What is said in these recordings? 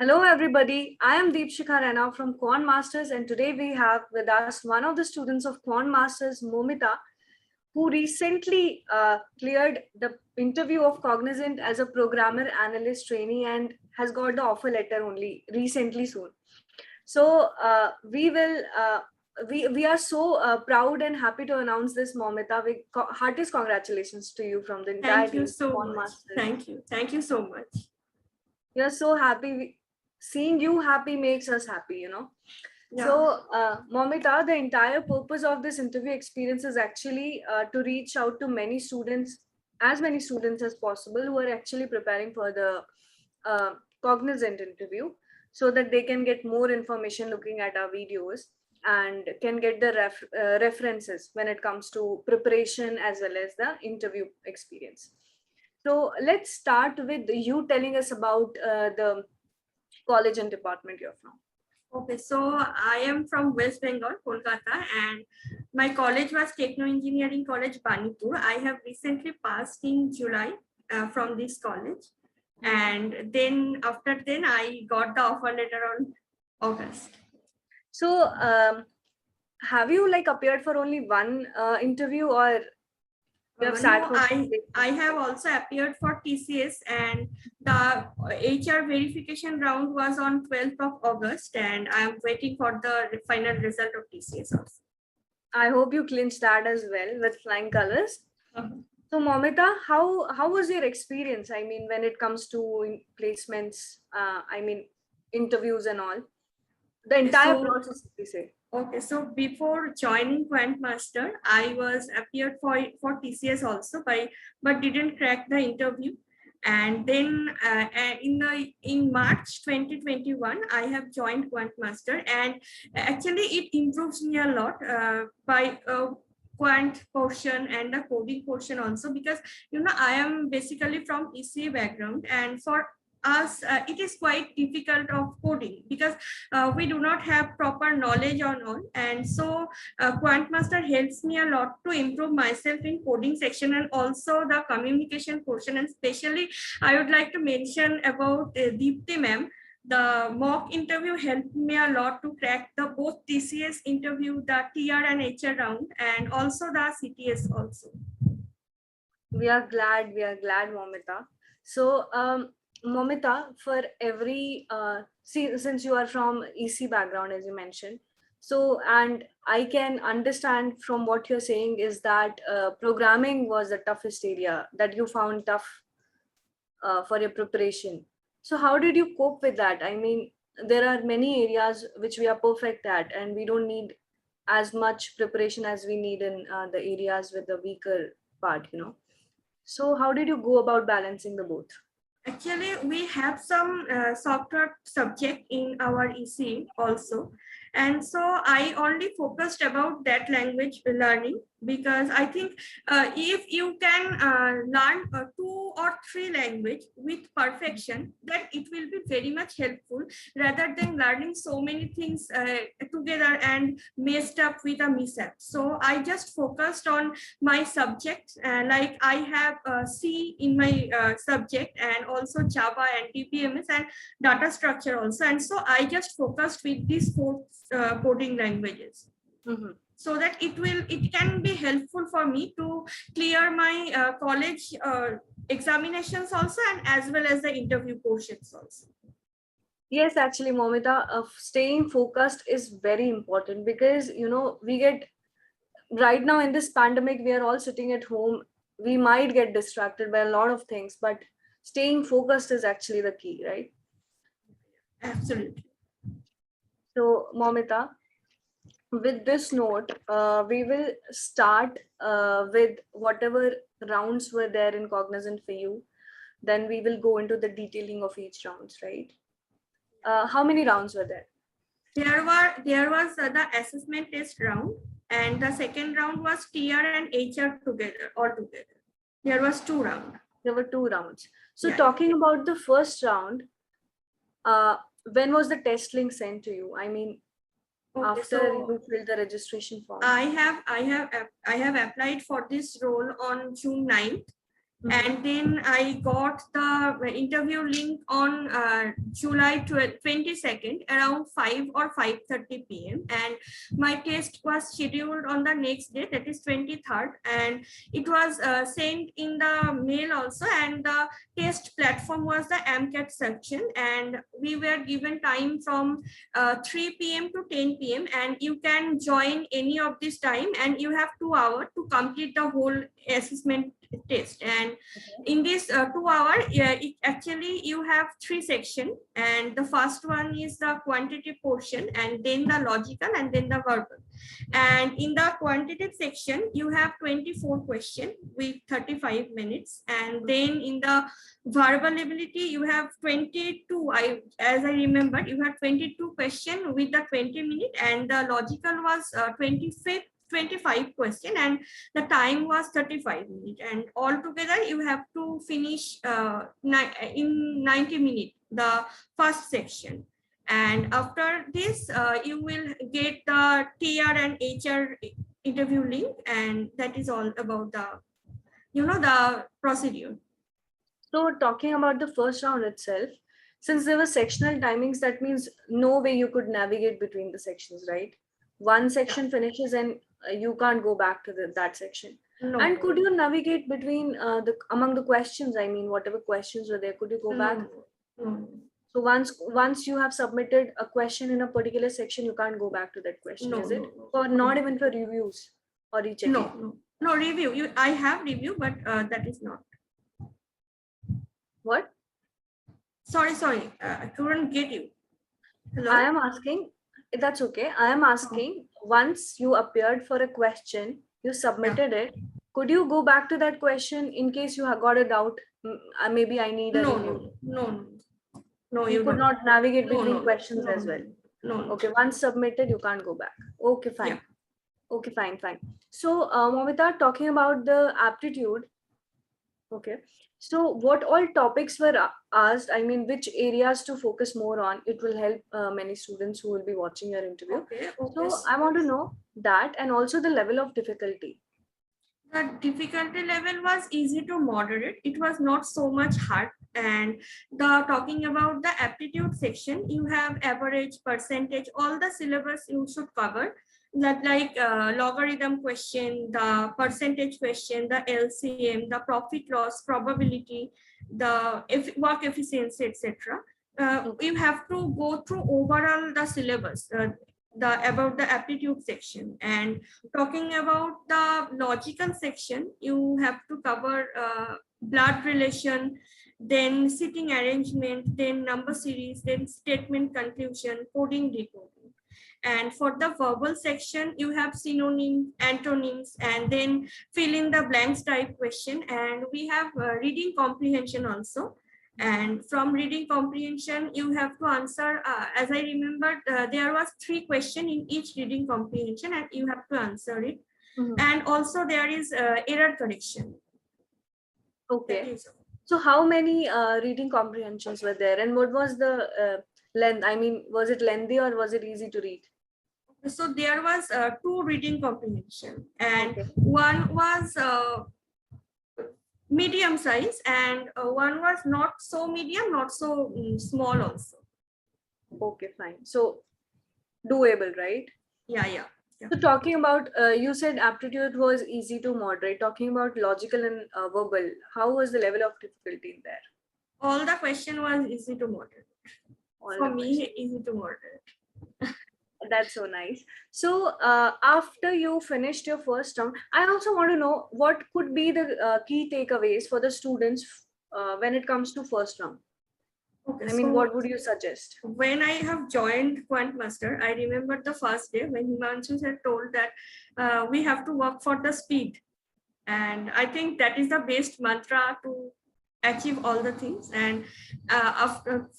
Hello, everybody. I am Deepshikha Rana from Quant Masters, and today we have with us one of the students of Quant Masters, Momita, who recently cleared the interview of Cognizant as a programmer analyst trainee and has got the offer letter only recently soon. So we are so proud and happy to announce this, Momita. Heartiest congratulations to you from the entire Thank you team of so Quant much. Masters. Thank you. Thank you so much. We are so happy. Seeing you happy makes us happy. Yeah. So, Momita, the entire purpose of this interview experience is actually to reach out to as many students as possible who are actually preparing for the Cognizant interview, so that they can get more information looking at our videos and can get the references when it comes to preparation as well as the interview experience. So let's start with you telling us about the college and department you're from. Okay, so I am from West Bengal, Kolkata, and my college was Techno Engineering College, Banipur. I have recently passed in July from this college, and then after then I got the offer letter on August. So, have you appeared for only one interview, or you have sat No, for? I have also appeared for TCS, and the HR verification round was on 12th of August, and I am waiting for the final result of TCS also. I hope you clinch that as well with flying colors. Uh-huh. So, Momita, how was your experience? I mean, when it comes to placements, interviews and all, the entire process, we say. Okay, so before joining Quantmaster, I was appeared for TCS also, but didn't crack the interview. And then in March 2021, I have joined Quantmaster, and actually it improves me a lot by quant portion and the coding portion also, because I am basically from ECA background, and for us it is quite difficult of coding because we do not have proper knowledge on all, and so Quantmaster helps me a lot to improve myself in coding section and also the communication portion. And especially I would like to mention about Deepti ma'am. The mock interview helped me a lot to crack the both TCS interview, the TR and HR round, and also the CTS also. We are glad, Momita. So, Momita, for every since you are from EC background, as you mentioned, so and I can understand from what you're saying is that programming was the toughest area that you found tough for your preparation. So, how did you cope with that? I mean, there are many areas which we are perfect at, and we don't need as much preparation as we need in the areas with the weaker part. So how did you go about balancing the both? Actually, we have some software subject in our EC also. And so I only focused about that language learning, because I think if you can learn 2 or 3 language with perfection, then it will be very much helpful rather than learning so many things together and messed up with a mishap. So I just focused on my subjects, like I have C in my subject, and also Java and DBMS and data structure also. And so I just focused with these 4 coding languages. Mm-hmm. So that it can be helpful for me to clear my college examinations also, and as well as the interview portions also. Yes, actually, Momita, staying focused is very important because we get right now in this pandemic, we are all sitting at home. We might get distracted by a lot of things, but staying focused is actually the key, right? Absolutely. So, Momita, with this note, we will start with whatever rounds were there in Cognizant for you. Then we will go into the detailing of each rounds, right? How many rounds were there? There was the assessment test round, and the second round was TR and HR together, all together. There was 2 rounds. There were 2 rounds. So talking about the first round, when was the test link sent to you? I mean, after you filled the registration form. I have applied for this role on June 9th, And then I got the interview link on July 22nd around 5 or 5:30 p.m. And my test was scheduled on the next day, that is 23rd. And it was sent in the mail also. And the test platform was the MCAT section. And we were given time from 3 p.m. to 10 p.m. And you can join any of this time. And you have 2 hours to complete the whole assessment test. And in this 2 hour, actually you have 3 sections, and the first one is the quantitative portion, and then the logical, and then the verbal. And in the quantitative section you have 24 questions with 35 minutes, and then in the verbal ability you have 22. As I remember, you have 22 questions with the 20 minutes, and the logical was 25 question, and the time was 35 minutes, and altogether you have to finish in 90 minutes the first section. And after this you will get the TR and HR interview link, and that is all about the procedure. So talking about the first round itself, since there were sectional timings, that means no way you could navigate between the sections, right? One section finishes and you can't go back to that section. No. And could you navigate between among the questions? I mean, whatever questions were there, could you go back? No. So once you have submitted a question in a particular section, you can't go back to that question, No, is it? no. Or not even for reviews or rechecking? No review. I have review, but that is not. What? Sorry. I couldn't get you. Hello? I am asking, that's okay. I am asking, once you appeared for a question, you submitted it. Could you go back to that question in case you have got a doubt? Maybe I need a review. No, you could not navigate between questions as well. No. Okay, once submitted, you can't go back. Okay, fine. Yeah. Okay, fine. So, Momita, talking about the aptitude. Okay. So what all topics were asked? I mean, which areas to focus more on? It will help many students who will be watching your interview. Okay. So I want to know that, and also the level of difficulty. The difficulty level was easy to moderate. It was not so much hard. And talking about the aptitude section, you have average, percentage, all the syllabus you should cover. That like logarithm question, the percentage question, the LCM, the profit loss probability, the work efficiency, etc. You have to go through overall the syllabus. About the aptitude section. And talking about the logical section, you have to cover blood relation, then sitting arrangement, then number series, then statement conclusion, coding, decoding. And for the verbal section, you have synonyms, antonyms, and then fill in the blanks type question. And we have reading comprehension also. And from reading comprehension, you have to answer, as I remember, there was 3 questions in each reading comprehension, and you have to answer it. And also there is error correction. Okay. So how many reading comprehensions were there, and what was the length? I mean, was it lengthy or was it easy to read? So there was 2 reading comprehension, and one was medium size, and one was not so medium, not so small also. Okay, fine. So doable, right? Yeah. So talking about, you said aptitude was easy to moderate. Talking about logical and verbal, how was the level of difficulty there? All the question was easy to moderate. For me, easy to moderate. That's so nice. So after you finished your first round, I also want to know what could be the key takeaways for the students when it comes to first round. Okay, I mean, what would you suggest? When I have joined QuantMaster, I remember the first day when Himanshu had told that we have to work for the speed. And I think that is the best mantra to achieve all the things. And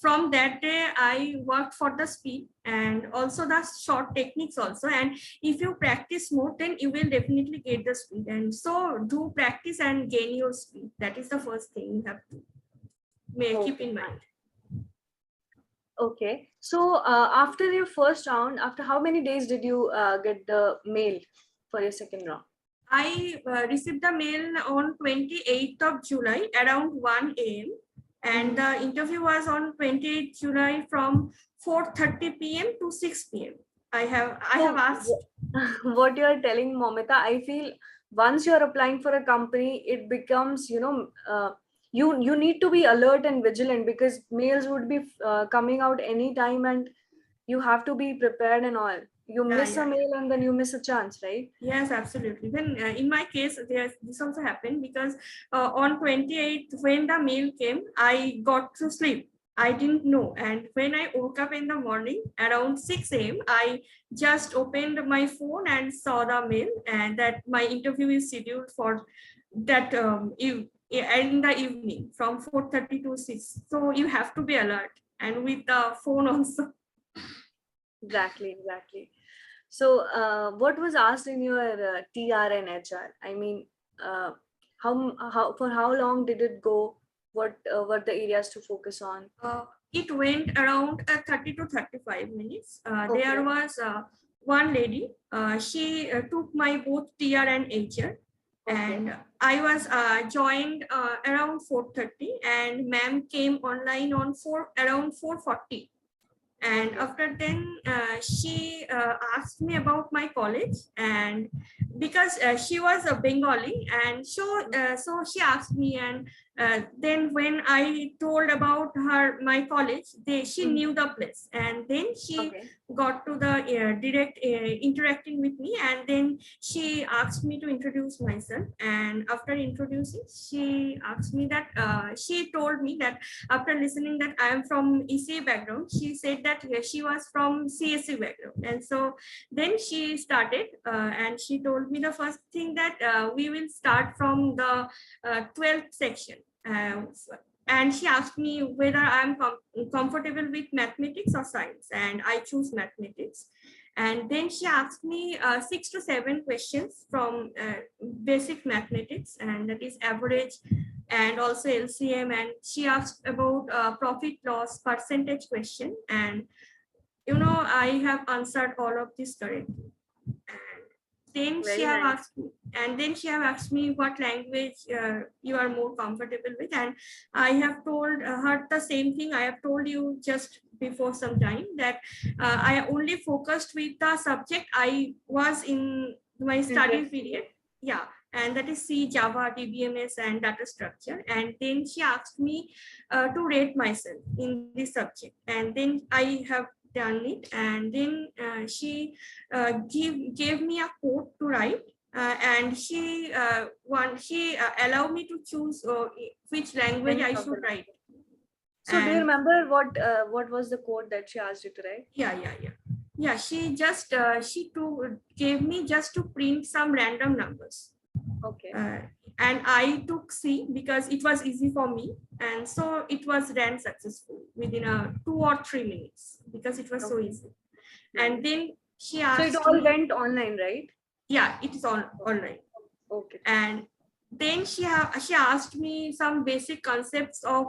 from that day, I worked for the speed and also the short techniques also. And if you practice more, then you will definitely get the speed. And so do practice and gain your speed. That is the first thing you have to keep in mind. Okay. So after your first round, after how many days did you get the mail for your second round? I received the mail on 28th of July around 1 a.m. And the interview was on 28th July from 4:30 p.m. to 6 p.m. I have So, asked. what you are telling, Momita, I feel once you're applying for a company, it becomes, you need to be alert and vigilant because mails would be coming out anytime, and you have to be prepared and all. You Yeah, miss a yeah, mail and then you miss a chance, right? yes, absolutely. Then in my case, this also happened because on 28th, when the mail came, I got to sleep. I didn't know. And when I woke up in the morning around 6 a.m., I just opened my phone and saw the mail and that my interview is scheduled for that in the evening from 4:30 to 6. So you have to be alert and with the phone also. Exactly, exactly. So, what was asked in your TR and HR? I mean, uh, how for how long did it go? What were the areas to focus on? It went around 30 to 35 minutes. There Okay, was one lady, she took my both TR and HR, okay, and I was joined around 4:30, and ma'am came online on around 4:40. And okay, after then she asked me about my college, and because she was a Bengali, and so she asked me, and then when I told about her my college, she mm, knew the place, and then she okay, got to the direct interacting with me, and then she asked me to introduce myself, and after introducing, she asked me that she told me that after listening that I am from ECA background, she said that she was from CSE background. And so then she started and she told me the first thing that we will start from the 12th section. And she asked me whether I'm comfortable with mathematics or science, and I choose mathematics. And then she asked me 6 to 7 questions from basic mathematics, and that is average and also LCM. And she asked about profit loss percentage question. And I have answered all of this correctly. And then she very have nice. asked me, what language you are more comfortable with, and I have told her the same thing I have told you just before some time, that I only focused with the subject I was in my study Interesting. period. Yeah, and that is C, Java, DBMS, and data structure. And then she asked me to rate myself in this subject, and then I have done it. And then gave me a code to write, and she allowed me to choose which language Any I of the should write. language. So, do you And remember what was the code that she asked you to write? yeah, she just gave me just to print some random numbers. Okay, uh, and I took C because it was easy for me, and so it was ran successful within 2 or 3 minutes because it was so okay, easy. And nice. then she So it asked all me, went online, right? yeah, it is all right. Okay. And then she asked me some basic concepts of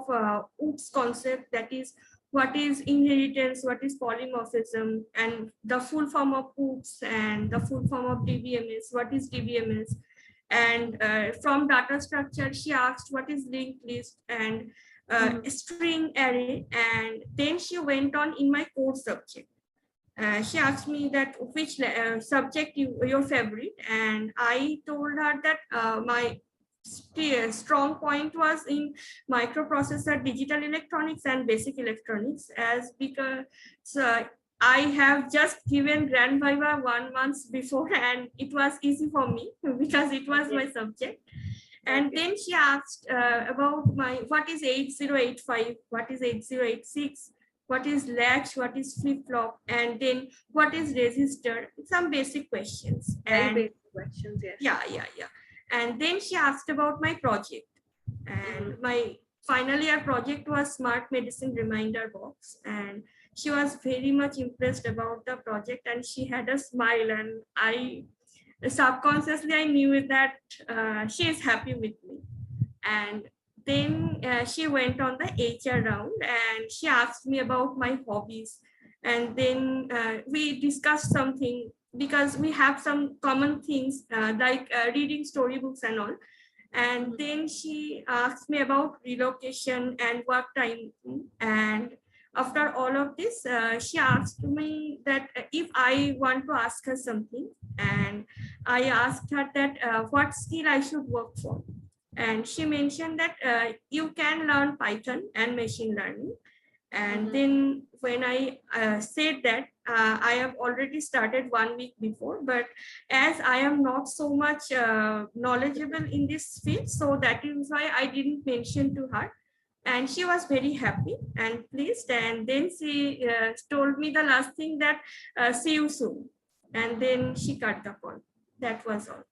OOPS concept, that is what is inheritance, what is polymorphism, and the full form of OOPS, and the full form of DBMS, what is DBMS. And from data structure, she asked what is linked list and Mhm. string array. And then she went on in my core subject. She asked me that which subject your favorite, and I told her that my strong point was in microprocessor, digital electronics, and basic electronics, as because uh, I have just given Grand Viva 1 month before, and it was easy for me because it was my Okay, subject. And okay, then she asked about my what is 8085, what is 8086, what is latch, what is flip-flop, and then what is resistor, some basic questions. very And basic questions, yes. yeah. And then she asked about my project. And Mm-hmm. my final year project was smart medicine reminder box. And she was very much impressed about the project, and she had a smile, and I subconsciously I knew that she is happy with me. And then she went on the HR round, and she asked me about my hobbies. and then we discussed something because we have some common things like reading storybooks and all. And then she asked me about relocation and work time. And after all of this, she asked me that if I want to ask her something, and I asked her that what skill I should work for. And she mentioned that you can learn Python and machine learning. And then when I said that I have already started 1 week before, but as I am not so much knowledgeable in this field, so that is why I didn't mention to her. And she was very happy and pleased. And then she told me the last thing that see you soon. And then she cut the call. That was all.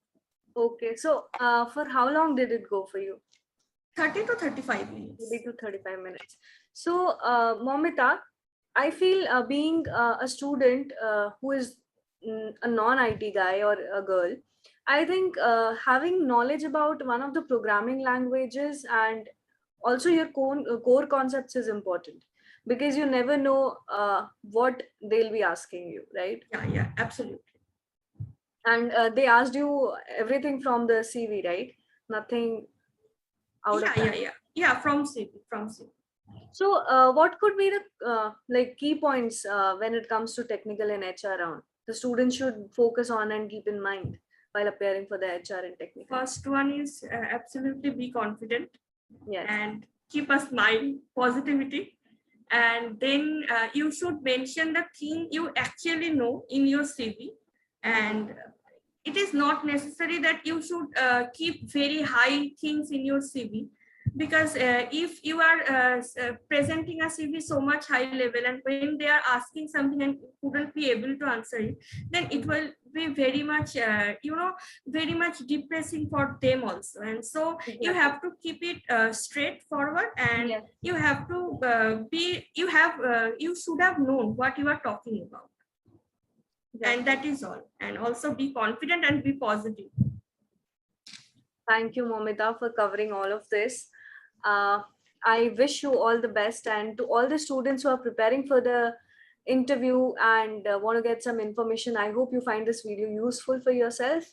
Okay, so for how long did it go for you? 30 to 35 minutes. 30 to 35 minutes. So, Momita, I feel being a student who is a non-IT guy or a girl, I think having knowledge about one of the programming languages and also your core concepts is important, because you never know what they'll be asking you, right? Yeah, absolutely. And they asked you everything from the CV, right? Nothing out of that. Yeah, from CV. So, what could be the like key points when it comes to technical and HR round the students should focus on and keep in mind while appearing for the HR and technical? First one is absolutely be confident. Yes. And keep a smile, positivity. And then you should mention the thing you actually know in your CV. And it is not necessary that you should keep very high things in your CV, because if you are presenting a CV so much high level, and when they are asking something and couldn't be able to answer it, then it will be very much very much depressing for them also. And so you have to keep it straightforward, and you have to you should have known what you are talking about. And that is all. And also be confident and be positive. Thank you, Momita, for covering all of this. I wish you all the best, and to all the students who are preparing for the interview and want to get some information, I hope you find this video useful for yourself.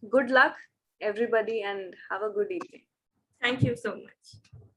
Good luck, everybody, and have a good evening. Thank you so much.